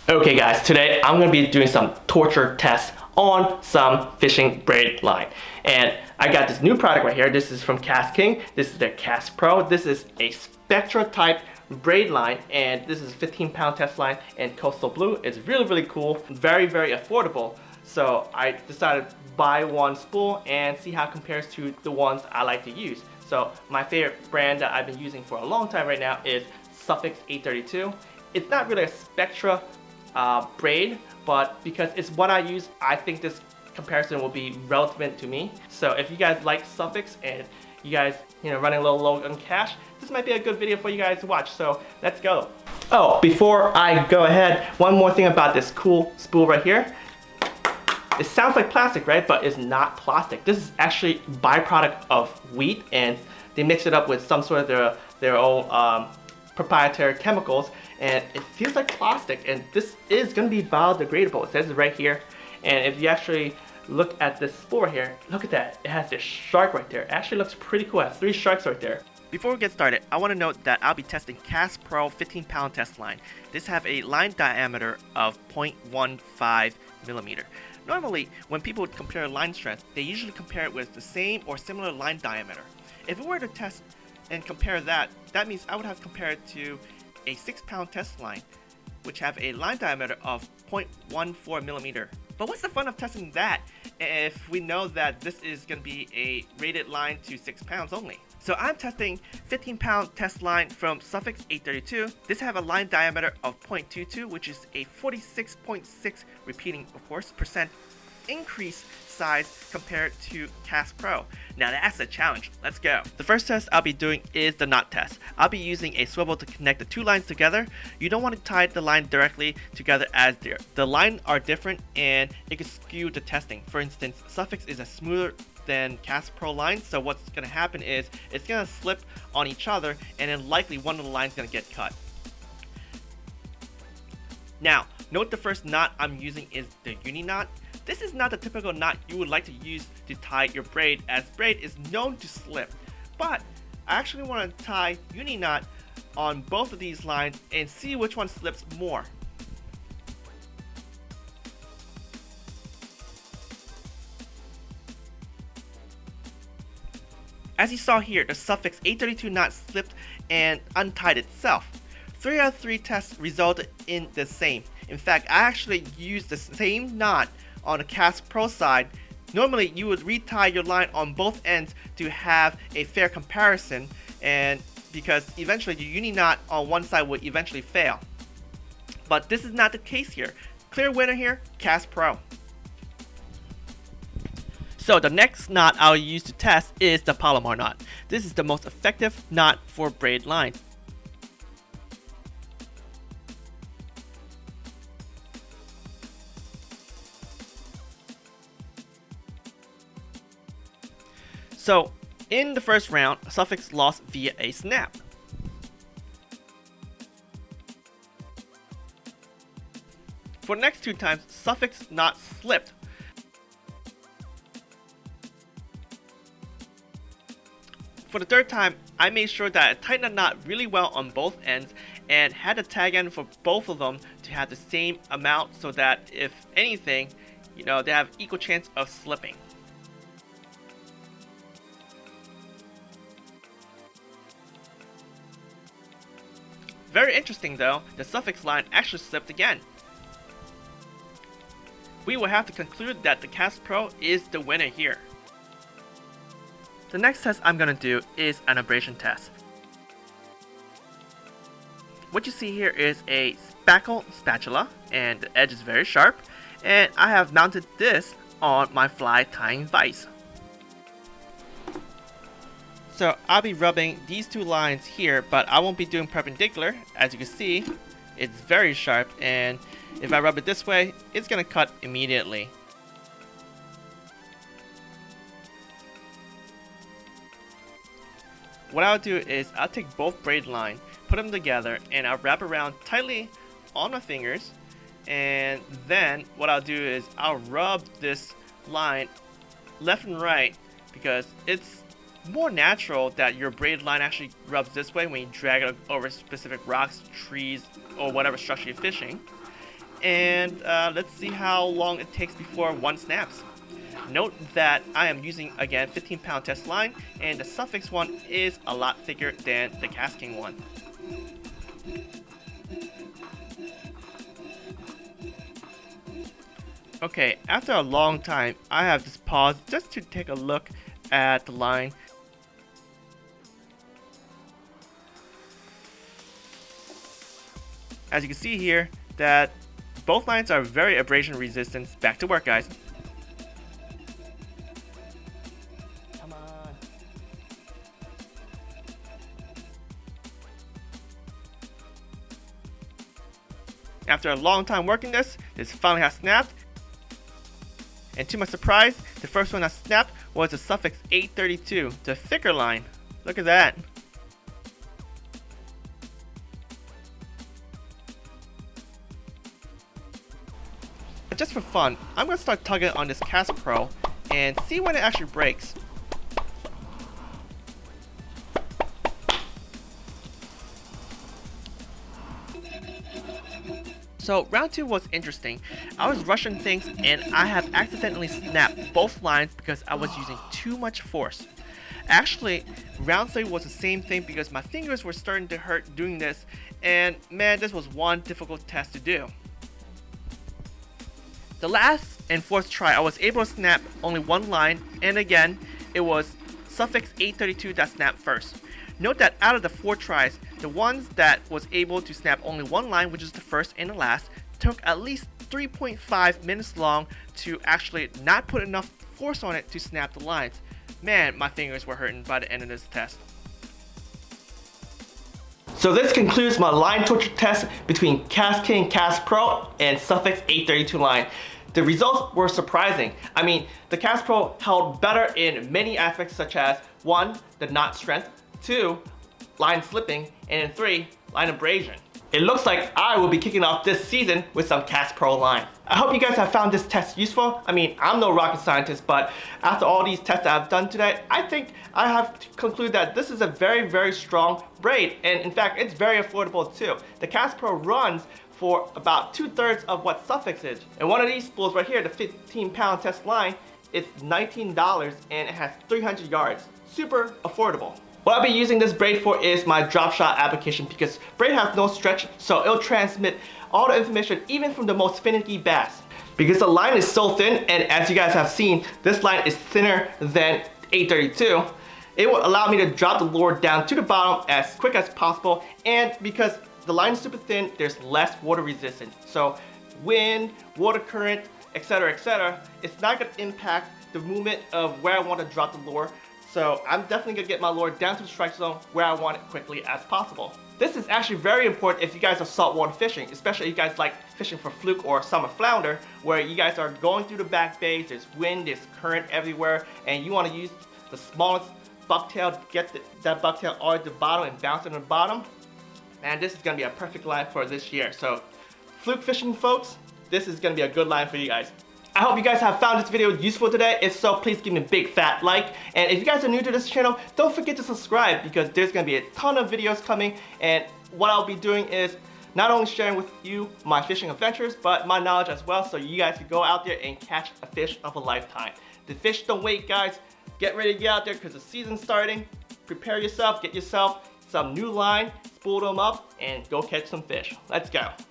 Okay guys, today I'm going to be doing some torture tests on some fishing braid line. And I got this new product right here. This is from KastKing. This is their KastPro. This is a Spectra type braid line, and this is a 15-pound test line in coastal blue. It's really cool, very affordable. So I decided to buy one spool and see how it compares to the ones I like to use. So my favorite brand that I've been using for a long time right now is Sufix 832. It's not really a Spectra braid, but because it's what I use, I think this comparison will be relevant to me. So if you guys like Sufix and you guys, running a little low on cash, this might be a good video for you guys to watch. So let's go. Oh, before I go ahead, one more thing about this cool spool right here. It sounds like plastic, right? But it's not plastic. This is actually byproduct of wheat, and they mix it up with some sort of their own proprietary chemicals, and it feels like plastic. And this is going to be biodegradable. It says it right here. And if you actually look at this spool right here, look at that. It has this shark right there. It actually looks pretty cool. It has 3 sharks right there. Before we get started, I want to note that I'll be testing KastPro 15-pound test line. This have a line diameter of 0.15 millimeter. Normally, when people compare line strength, they usually compare it with the same or similar line diameter. If we were to test and compare that, that means I would have to compare it to a 6-pound test line, which have a line diameter of 0.14 millimeter. But what's the fun of testing that if we know that this is going to be a rated line to 6 pounds only? So I'm testing 15-pound test line from Sufix 832. This have a line diameter of 0.22, which is a 46.6 repeating, of course, percent increase size compared to KastPro. Now that's a challenge. Let's go. The first test I'll be doing is the knot test. I'll be using a swivel to connect the 2 lines together. You don't want to tie the line directly together as the lines are different and it could skew the testing. For instance, Sufix is a smoother than KastPro line, so what's going to happen is it's going to slip on each other, and then likely one of the lines is going to get cut. Now, note the first knot I'm using is the uni knot. This is not the typical knot you would like to use to tie your braid, as braid is known to slip. But I actually want to tie uni knot on both of these lines and see which one slips more. As you saw here, the Sufix 832 knot slipped and untied itself. 3 out of 3 tests resulted in the same. In fact, I actually used the same knot on the KastPro side. Normally you would retie your line on both ends to have a fair comparison, and because eventually your uni knot on one side would eventually fail. But this is not the case here. Clear winner here, KastPro. So the next knot I'll use to test is the Palomar knot. This is the most effective knot for braid line. So in the first round, Sufix lost via a snap. For the next 2 times, Sufix knot slipped. For the 3rd time, I made sure that I tightened the knot really well on both ends and had the tag end for both of them to have the same amount, so that if anything, they have equal chance of slipping. Very interesting though, the Sufix line actually slipped again. We will have to conclude that the KastPro is the winner here. The next test I'm going to do is an abrasion test. What you see here is a spackle spatula, and the edge is very sharp, and I have mounted this on my fly tying vise. So I'll be rubbing these 2 lines here, but I won't be doing perpendicular. As you can see, it's very sharp, and if I rub it this way, it's going to cut immediately. What I'll do is I'll take both braid lines, put them together, and I'll wrap around tightly on my fingers, and then what I'll do is I'll rub this line left and right, because it's more natural that your braid line actually rubs this way when you drag it over specific rocks, trees, or whatever structure you're fishing. and let's see how long it takes before one snaps. Note that I am using, again, 15-pound test line, and the Sufix one is a lot thicker than the KastKing one. Okay, after a long time, I have just paused just to take a look at the line. As you can see here, that both lines are very abrasion resistant. Back to work, guys. Come on. After a long time working this finally has snapped. And to my surprise, the first one that snapped was the Sufix 832, the thicker line. Look at that. Just for fun, I'm going to start tugging on this KastPro and see when it actually breaks. So round 2 was interesting. I was rushing things and I have accidentally snapped both lines because I was using too much force. Actually, round 3 was the same thing because my fingers were starting to hurt doing this, and man, this was one difficult test to do. The last and fourth try, I was able to snap only one line, and again, it was Sufix 832 that snapped first. Note that out of the 4 tries, the ones that was able to snap only one line, which is the first and the last, took at least 3.5 minutes long to actually not put enough force on it to snap the lines. Man, my fingers were hurting by the end of this test. So this concludes my line torture test between KastKing KastPro and Sufix 832 line. The results were surprising. I mean, the KastPro held better in many aspects, such as 1, the knot strength, 2, line slipping, and 3, line abrasion. It looks like I will be kicking off this season with some KastPro line. I hope you guys have found this test useful. I mean, I'm no rocket scientist, but after all these tests that I've done today, I think I have to conclude that this is a very, very strong braid. And in fact, it's very affordable too. The KastPro runs for about 2/3 of what Sufix is. And one of these spools right here, the 15-pound test line, it's $19 and it has 300 yards. Super affordable. What I'll be using this braid for is my drop shot application, because braid has no stretch, so it'll transmit all the information even from the most finicky bass. Because the line is so thin, and as you guys have seen, this line is thinner than 832, it will allow me to drop the lure down to the bottom as quick as possible, and because the line is super thin, there's less water resistance. So wind, water current, etc., it's not going to impact the movement of where I want to drop the lure. So I'm definitely going to get my lure down to the strike zone where I want it quickly as possible. This is actually very important if you guys are saltwater fishing, especially if you guys like fishing for fluke or summer flounder, where you guys are going through the back bays, there's wind, there's current everywhere, and you want to use the smallest bucktail to get that bucktail all at the bottom and bounce it on the bottom. And this is going to be a perfect line for this year. So fluke fishing folks, this is going to be a good line for you guys. I hope you guys have found this video useful today. If so, please give me a big fat like. And if you guys are new to this channel, don't forget to subscribe, because there's going to be a ton of videos coming. And what I'll be doing is not only sharing with you my fishing adventures, but my knowledge as well, so you guys can go out there and catch a fish of a lifetime. The fish don't wait, guys. Get ready to get out there because the season's starting. Prepare yourself, get yourself some new line, spool them up, and go catch some fish. Let's go.